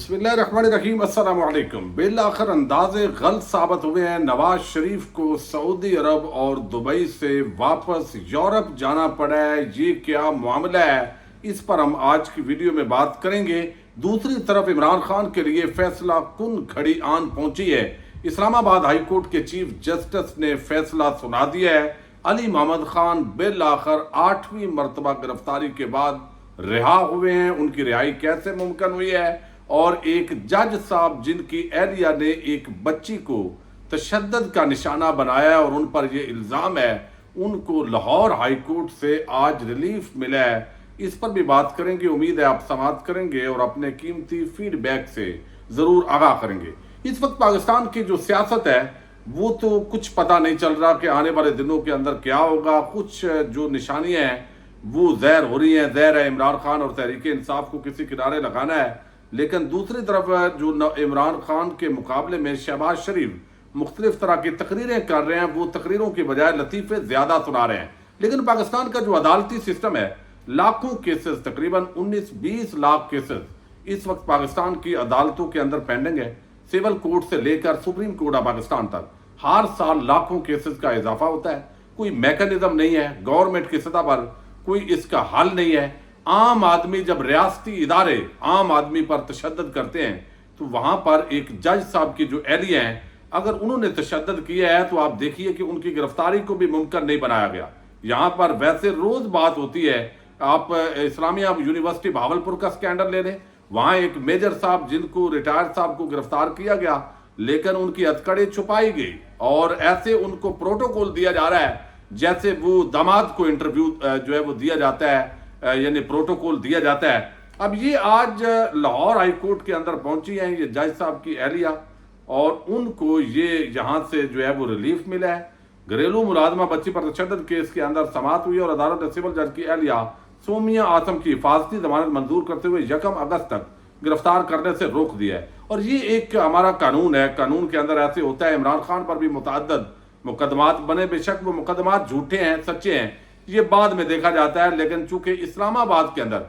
بسم اللہ الرحمن الرحیم، السلام علیکم۔ بالآخر انداز غلط ثابت ہوئے ہیں نواز شریف کو سعودی عرب اور دبئی سے واپس یورپ جانا پڑا ہے۔ یہ کیا معاملہ ہے، اس پر ہم آج کی ویڈیو میں بات کریں گے۔ دوسری طرف عمران خان کے لیے فیصلہ کن گھڑی آن پہنچی ہے۔ اسلام آباد ہائی کورٹ کے چیف جسٹس نے فیصلہ سنا دیا ہے۔ علی محمد خان بالآخر 8ویں مرتبہ گرفتاری کے بعد رہا ہوئے ہیں۔ ان کی رہائی کیسے ممکن ہوئی ہے، اور ایک جج صاحب جن کی اہلیہ نے ایک بچی کو تشدد کا نشانہ بنایا ہے اور ان پر یہ الزام ہے، ان کو لاہور ہائی کورٹ سے آج ریلیف ملا ہے۔ اس پر بھی بات کریں گے۔ امید ہے آپ سماعت کریں گے اور اپنے قیمتی فیڈ بیک سے ضرور آگاہ کریں گے۔ اس وقت پاکستان کی جو سیاست ہے وہ تو کچھ پتہ نہیں چل رہا کہ آنے والے دنوں کے اندر کیا ہوگا۔ کچھ جو نشانیاں ہیں وہ ظاہر ہو رہی ہیں۔ ظاہر ہے عمران خان اور تحریک انصاف کو کسی کنارے لگانا ہے، لیکن دوسری طرف جو عمران خان کے مقابلے میں شہباز شریف مختلف طرح کی تقریریں کر رہے ہیں، وہ تقریروں کی بجائے لطیفے زیادہ سنا رہے ہیں۔ لیکن پاکستان کا جو عدالتی سسٹم ہے، لاکھوں کیسز، تقریباً 19-20 لاکھ کیسز اس وقت پاکستان کی عدالتوں کے اندر پینڈنگ ہے۔ سول کورٹ سے لے کر سپریم کورٹ آف پاکستان تک ہر سال لاکھوں کیسز کا اضافہ ہوتا ہے۔ کوئی میکانزم نہیں ہے، گورنمنٹ کی سطح پر کوئی اس کا حل نہیں ہے۔ عام آدمی جب ریاستی ادارے عام آدمی پر تشدد کرتے ہیں تو وہاں پر ایک جج صاحب کی جو اہلیہ ہیں، اگر انہوں نے تشدد کیا ہے تو آپ دیکھیے کہ ان کی گرفتاری کو بھی ممکن نہیں بنایا گیا۔ یہاں پر ویسے روز بات ہوتی ہے، آپ اسلامیہ یونیورسٹی بہاولپور کا سکینڈل لے لیں، وہاں ایک میجر صاحب جن کو ریٹائر صاحب کو گرفتار کیا گیا، لیکن ان کی ہتھکڑی چھپائی گئی اور ایسے ان کو پروٹوکول دیا جا رہا ہے جیسے وہ داماد کو انٹرویو جو ہے وہ دیا جاتا ہے، یعنی پروٹوکول دیا جاتا ہے۔ اب یہ آج لاہور ہائی کورٹ کے اندر پہنچی ہیں یہ جج صاحب کی اہلیہ، اور ان کو یہ یہاں سے جو ہے وہ ریلیف ملا ہے۔ گھریلو ملازمہ بچی پر تشدد کیس کے اندر سماعت ہوئی اور عدالت نے سول جج کی اہلیہ سومیہ آتم کی حفاظتی ضمانت منظور کرتے ہوئے 1 اگست تک گرفتار کرنے سے روک دیا ہے۔ اور یہ ایک ہمارا قانون ہے، قانون کے اندر ایسے ہوتا ہے۔ عمران خان پر بھی متعدد مقدمات بنے، بے شک وہ مقدمات جھوٹے ہیں، سچے ہیں، یہ بعد میں دیکھا جاتا ہے، لیکن چونکہ اسلام آباد کے اندر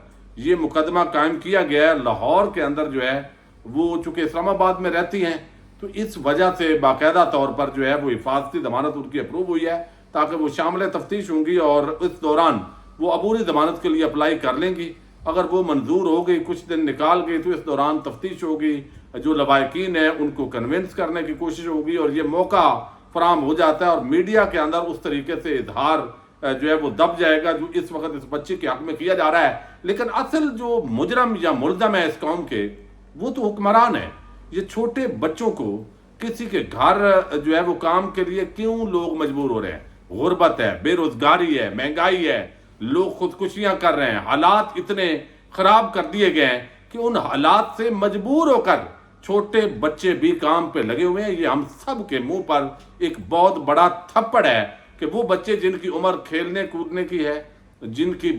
یہ مقدمہ قائم کیا گیا ہے، لاہور کے اندر جو ہے وہ چونکہ اسلام آباد میں رہتی ہیں تو اس وجہ سے باقاعدہ طور پر جو ہے وہ حفاظتی ضمانت ان کی اپروو ہوئی ہے، تاکہ وہ شامل تفتیش ہوں گی اور اس دوران وہ عبوری ضمانت کے لیے اپلائی کر لیں گی۔ اگر وہ منظور ہو گئی، کچھ دن نکال گئی، تو اس دوران تفتیش ہوگی، جو لوائقین ہیں ان کو کنونس کرنے کی کوشش ہوگی اور یہ موقع فراہم ہو جاتا ہے اور میڈیا کے اندر اس طریقے سے اظہار جو ہے وہ دب جائے گا جو اس وقت اس بچی کے حق میں کیا جا رہا ہے۔ لیکن اصل جو مجرم یا ملزم ہے اس قوم کے، وہ تو حکمران ہے۔ یہ چھوٹے بچوں کو کسی کے گھر جو ہے وہ کام کے لیے کیوں لوگ مجبور ہو رہے ہیں؟ غربت ہے، بے روزگاری ہے، مہنگائی ہے، لوگ خودکشیاں کر رہے ہیں، حالات اتنے خراب کر دیے گئے ہیں کہ ان حالات سے مجبور ہو کر چھوٹے بچے بھی کام پہ لگے ہوئے ہیں۔ یہ ہم سب کے منہ پر ایک بہت بڑا تھپڑ ہے کہ وہ بچے جن کی عمر کھیلنے کودنے کی ہے، جن کی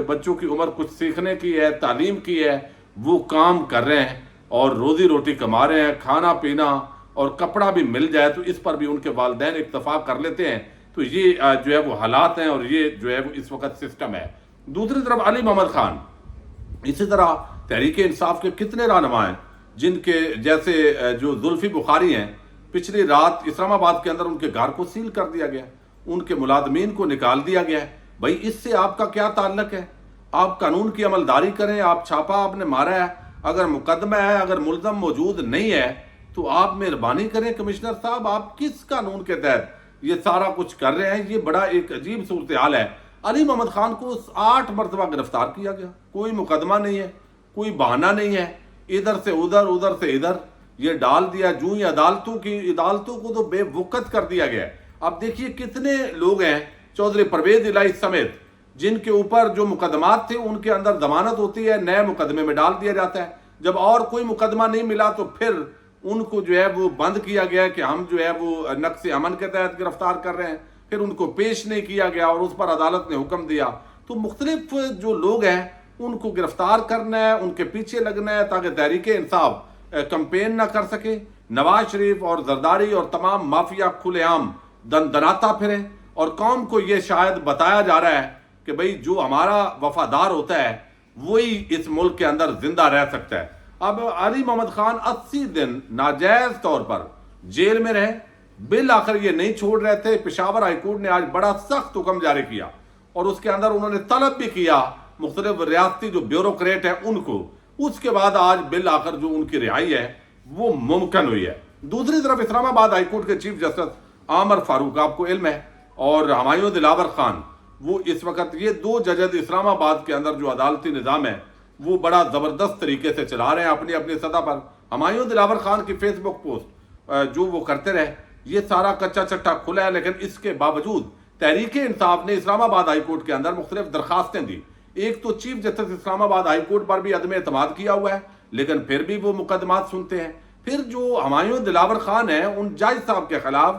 بچوں کی عمر کچھ سیکھنے کی ہے، تعلیم کی ہے، وہ کام کر رہے ہیں اور روزی روٹی کما رہے ہیں، کھانا پینا اور کپڑا بھی مل جائے تو اس پر بھی ان کے والدین اکتفا کر لیتے ہیں۔ تو یہ جو ہے وہ حالات ہیں اور یہ جو ہے وہ اس وقت سسٹم ہے۔ دوسری طرف علی محمد خان، اسی طرح تحریک انصاف کے کتنے رہنما ہیں جن کے جیسے جو زلفی بخاری ہیں، پچھلی رات اسلام آباد کے اندر ان کے گھر کو سیل کر دیا گیا، ان کے ملازمین کو نکال دیا گیا ہے۔ بھائی اس سے آپ کا کیا تعلق ہے؟ آپ قانون کی عملداری کریں۔ آپ چھاپا آپ نے مارا ہے، اگر مقدمہ ہے، اگر ملزم موجود نہیں ہے تو آپ مہربانی کریں کمشنر صاحب، آپ کس قانون کے تحت یہ سارا کچھ کر رہے ہیں؟ یہ بڑا ایک عجیب صورتحال ہے۔ علی محمد خان کو 8 مرتبہ گرفتار کیا گیا، کوئی مقدمہ نہیں ہے، کوئی بہانہ نہیں ہے، ادھر سے ادھر، ادھر سے ادھر یہ ڈال دیا۔ جو ہی عدالتوں کو تو بے وقت کر دیا گیا۔ اب دیکھیے کتنے لوگ ہیں، چودھری پرویز الہی سمیت، جن کے اوپر جو مقدمات تھے ان کے اندر ضمانت ہوتی ہے، نئے مقدمے میں ڈال دیا جاتا ہے۔ جب اور کوئی مقدمہ نہیں ملا تو پھر ان کو جو ہے وہ بند کیا گیا کہ ہم جو ہے وہ نقص امن کے تحت گرفتار کر رہے ہیں، پھر ان کو پیش نہیں کیا گیا اور اس پر عدالت نے حکم دیا۔ تو مختلف جو لوگ ہیں ان کو گرفتار کرنا ہے، ان کے پیچھے لگنا ہے تاکہ تحریک انصاف کمپین نہ کر سکے۔ نواز شریف اور زرداری اور تمام مافیا کھلے عام دناتا پھریں اور قوم کو یہ شاید بتایا جا رہا ہے کہ بھئی جو ہمارا وفادار ہوتا ہے وہی اس ملک کے اندر زندہ رہ سکتا ہے۔ اب علی محمد خان 80 دن ناجائز طور پر جیل میں رہے، بالآخر یہ نہیں چھوڑ رہے تھے۔ پشاور ہائی کورٹ نے آج بڑا سخت حکم جاری کیا اور اس کے اندر انہوں نے طلب بھی کیا مختلف ریاستی جو بیوروکریٹ ہیں ان کو، اس کے بعد آج بالآخر جو ان کی رہائی ہے وہ ممکن ہوئی ہے۔ دوسری طرف اسلام آباد ہائی کورٹ کے چیف جسٹس عامر فاروق، آپ کو علم ہے، اور ہمایوں دلاور خان، وہ اس وقت یہ دو ججز اسلام آباد کے اندر جو عدالتی نظام ہے وہ بڑا زبردست طریقے سے چلا رہے ہیں اپنی اپنی سطح پر۔ ہمایوں دلاور خان کی فیس بک پوسٹ جو وہ کرتے رہے، یہ سارا کچا چٹا کھلا ہے، لیکن اس کے باوجود تحریک انصاف نے اسلام آباد ہائی کورٹ کے اندر مختلف درخواستیں دی۔ ایک تو چیف جسٹس اسلام آباد ہائی کورٹ پر بھی عدم اعتماد کیا ہوا ہے، لیکن پھر بھی وہ مقدمات سنتے ہیں۔ پھر جو ہمایوں دلاور خان ہیں ان جج صاحب کے خلاف،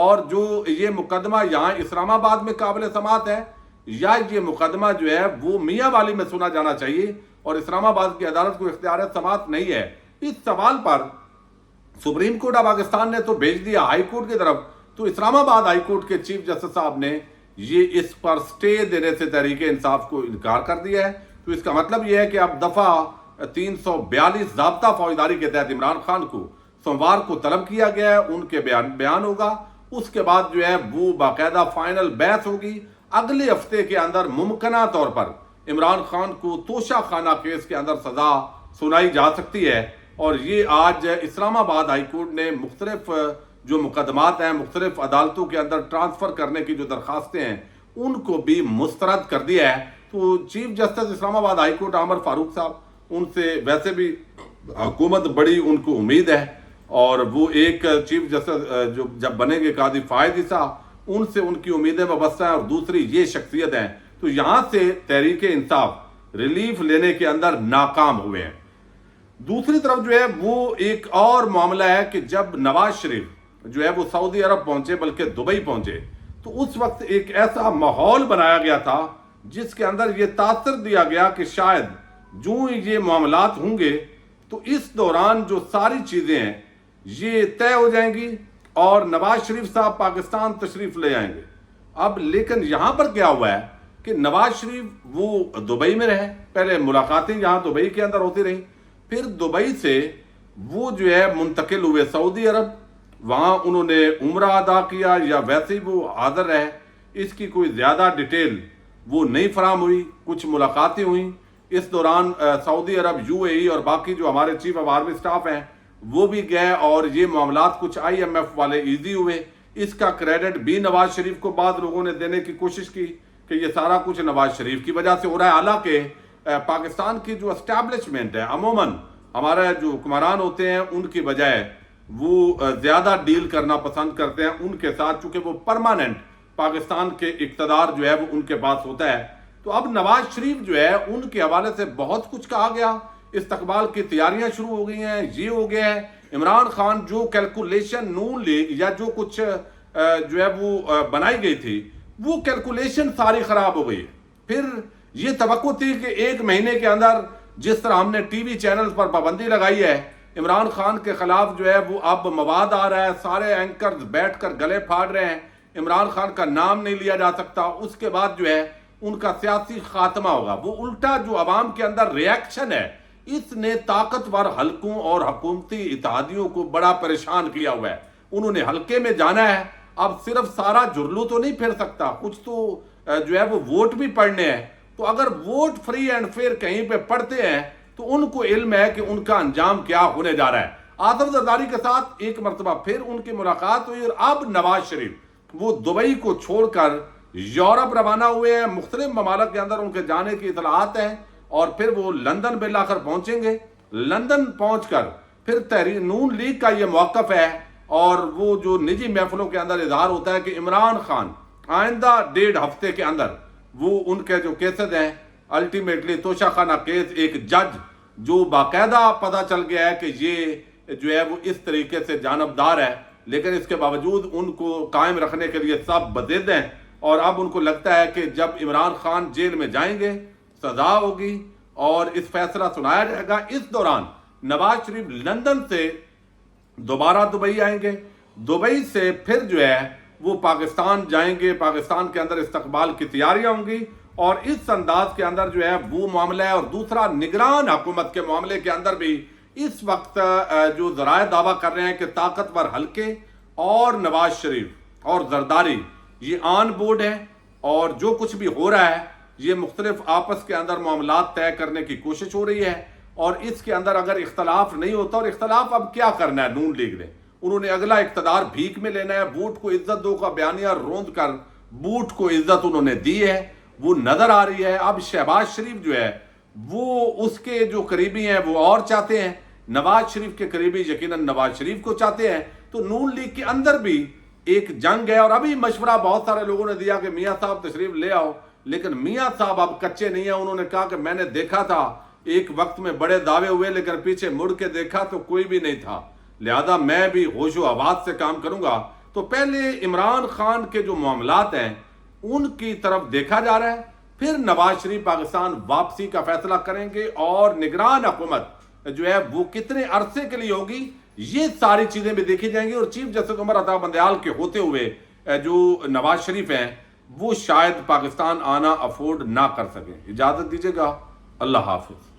اور جو یہ مقدمہ یہاں اسلام آباد میں قابل سماعت ہے، یا یہ مقدمہ جو ہے وہ میاں والی میں سنا جانا چاہیے اور اسلام آباد کی عدالت کو اختیار سماعت نہیں ہے، اس سوال پر سپریم کورٹ آف پاکستان نے تو بھیج دیا ہائی کورٹ کی طرف، تو اسلام آباد ہائی کورٹ کے چیف جسٹس صاحب نے یہ اس پر سٹے دینے سے تحریک انصاف کو انکار کر دیا ہے۔ تو اس کا مطلب یہ ہے کہ اب دفعہ 342 ضابطہ فوجداری کے تحت عمران خان کو سوموار کو طلب کیا گیا ہے، ان کے بیان ہوگا، اس کے بعد جو ہے وہ باقاعدہ فائنل بحث ہوگی۔ اگلے ہفتے کے اندر ممکنہ طور پر عمران خان کو توشہ خانہ کیس کے اندر سزا سنائی جا سکتی ہے، اور یہ آج اسلام آباد ہائی کورٹ نے مختلف جو مقدمات ہیں مختلف عدالتوں کے اندر ٹرانسفر کرنے کی جو درخواستیں ہیں ان کو بھی مسترد کر دیا ہے۔ تو چیف جسٹس اسلام آباد ہائی کورٹ عامر فاروق صاحب، ان سے ویسے بھی حکومت بڑی ان کو امید ہے، اور وہ ایک چیف جسٹس جو جب بنیں گے قاضی فائد عیسیٰ، ان سے ان کی امیدیں وابستہ ہیں، اور دوسری یہ شخصیت ہیں۔ تو یہاں سے تحریک انصاف ریلیف لینے کے اندر ناکام ہوئے ہیں۔ دوسری طرف جو ہے وہ ایک اور معاملہ ہے کہ جب نواز شریف جو ہے وہ سعودی عرب پہنچے، بلکہ دبئی پہنچے، تو اس وقت ایک ایسا ماحول بنایا گیا تھا جس کے اندر یہ تاثر دیا گیا کہ شاید جو یہ معاملات ہوں گے تو اس دوران جو ساری چیزیں ہیں یہ طے ہو جائیں گی اور نواز شریف صاحب پاکستان تشریف لے آئیں گے۔ اب لیکن یہاں پر کیا ہوا ہے کہ نواز شریف وہ دبئی میں رہے، پہلے ملاقاتیں یہاں دبئی کے اندر ہوتی رہی، پھر دبئی سے وہ جو ہے منتقل ہوئے سعودی عرب، وہاں انہوں نے عمرہ ادا کیا یا ویسے ہی وہ حاضر رہے، اس کی کوئی زیادہ ڈیٹیل وہ نہیں فراہم ہوئی۔ کچھ ملاقاتیں ہوئیں اس دوران، سعودی عرب، یو اے ای اور باقی جو ہمارے چیف آف آرمی سٹاف ہیں وہ بھی گئے، اور یہ معاملات کچھ آئی ایم ایف والے ایزی ہوئے۔ اس کا کریڈٹ بھی نواز شریف کو بعض لوگوں نے دینے کی کوشش کی کہ یہ سارا کچھ نواز شریف کی وجہ سے ہو رہا ہے، حالانکہ پاکستان کی جو اسٹیبلشمنٹ ہے عموماً ہمارے جو حکمران ہوتے ہیں ان کی بجائے وہ زیادہ ڈیل کرنا پسند کرتے ہیں ان کے ساتھ، چونکہ وہ پرماننٹ پاکستان کے اقتدار جو ہے وہ ان کے پاس ہوتا ہے۔ تو اب نواز شریف جو ہے ان کے حوالے سے بہت کچھ کہا گیا، استقبال کی تیاریاں شروع ہو گئی ہیں، یہ ہو گیا ہے۔ عمران خان جو کیلکولیشن نون لیگ یا جو کچھ جو ہے وہ بنائی گئی تھی وہ کیلکولیشن ساری خراب ہو گئی ہے۔ پھر یہ توقع تھی کہ 1 مہینے کے اندر جس طرح ہم نے ٹی وی چینلز پر پابندی لگائی ہے عمران خان کے خلاف جو ہے وہ اب مواد آ رہا ہے، سارے اینکرز بیٹھ کر گلے پھاڑ رہے ہیں، عمران خان کا نام نہیں لیا جا سکتا، اس کے بعد جو ہے ان کا سیاسی خاتمہ ہوگا۔ وہ الٹا جو عوام کے اندر ریاکشن ہے اس نے طاقتور حلقوں اور حکومتی اتحادیوں کو بڑا پریشان کیا ہوا ہے۔ انہوں نے حلقے میں جانا ہے، اب صرف سارا جرلو تو نہیں پھر سکتا، کچھ تو جو ہے وہ ووٹ بھی پڑھنے ہیں۔ تو اگر ووٹ فری اینڈ فیئر کہیں پہ پڑھتے ہیں تو ان کو علم ہے کہ ان کا انجام کیا ہونے جا رہا ہے۔ آصف زرداری کے ساتھ ایک مرتبہ پھر ان کی ملاقات ہوئی، اور اب نواز شریف وہ دبئی کو چھوڑ کر یورپ روانہ ہوئے ہیں، مختلف ممالک کے اندر ان کے جانے کی اطلاعات ہیں، اور پھر وہ لندن بالآخر پہنچیں گے۔ لندن پہنچ کر پھر تحریک نون لیگ کا یہ موقف ہے، اور وہ جو نجی محفلوں کے اندر اظہار ہوتا ہے کہ عمران خان آئندہ 1.5 ہفتے کے اندر وہ ان کے جو کیسز ہیں الٹیمیٹلی توشہ خانہ کیس، ایک جج جو باقاعدہ پتہ چل گیا ہے کہ یہ جو ہے وہ اس طریقے سے جانبدار ہے، لیکن اس کے باوجود ان کو قائم رکھنے کے لیے سب بضد ہیں، اور اب ان کو لگتا ہے کہ جب عمران خان جیل میں جائیں گے سزا ہوگی اور اس فیصلہ سنایا جائے گا۔ اس دوران نواز شریف لندن سے دوبارہ دبئی آئیں گے، دبئی سے پھر جو ہے وہ پاکستان جائیں گے، پاکستان کے اندر استقبال کی تیاریاں ہوں گی، اور اس انداز کے اندر جو ہے وہ معاملہ ہے۔ اور دوسرا نگران حکومت کے معاملے کے اندر بھی اس وقت جو ذرائع دعویٰ کر رہے ہیں کہ طاقتور حلقے اور نواز شریف اور زرداری یہ آن بورڈ ہے اور جو کچھ بھی ہو رہا ہے یہ مختلف آپس کے اندر معاملات طے کرنے کی کوشش ہو رہی ہے، اور اس کے اندر اگر اختلاف نہیں ہوتا، اور اختلاف اب کیا کرنا ہے نون لیگ نے، انہوں نے اگلا اقتدار بھیک میں لینا ہے، بوٹ کو عزت دو کا بیانیہ روند کر بوٹ کو عزت انہوں نے دی ہے، وہ نظر آ رہی ہے۔ اب شہباز شریف جو ہے وہ اس کے جو قریبی ہیں وہ اور چاہتے ہیں، نواز شریف کے قریبی یقیناً نواز شریف کو چاہتے ہیں، تو نون لیگ کے اندر بھی ایک جنگ ہے۔ اور ابھی مشورہ بہت سارے لوگوں نے دیا کہ میاں صاحب تشریف لے آؤ، لیکن میاں صاحب اب کچے نہیں ہیں، انہوں نے کہا کہ میں نے دیکھا تھا ایک وقت میں بڑے دعوے ہوئے لیکن پیچھے مڑ کے دیکھا تو کوئی بھی نہیں تھا، لہذا میں بھی ہوش و حواس سے کام کروں گا۔ تو پہلے عمران خان کے جو معاملات ہیں ان کی طرف دیکھا جا رہا ہے، پھر نواز شریف پاکستان واپسی کا فیصلہ کریں گے، اور نگران حکومت جو ہے وہ کتنے عرصے کے لیے ہوگی، یہ ساری چیزیں بھی دیکھی جائیں گی۔ اور چیف جسٹس عمر عطا بندیال کے ہوتے ہوئے جو نواز شریف ہیں وہ شاید پاکستان آنا افورڈ نہ کر سکیں۔ اجازت دیجیے گا، اللہ حافظ۔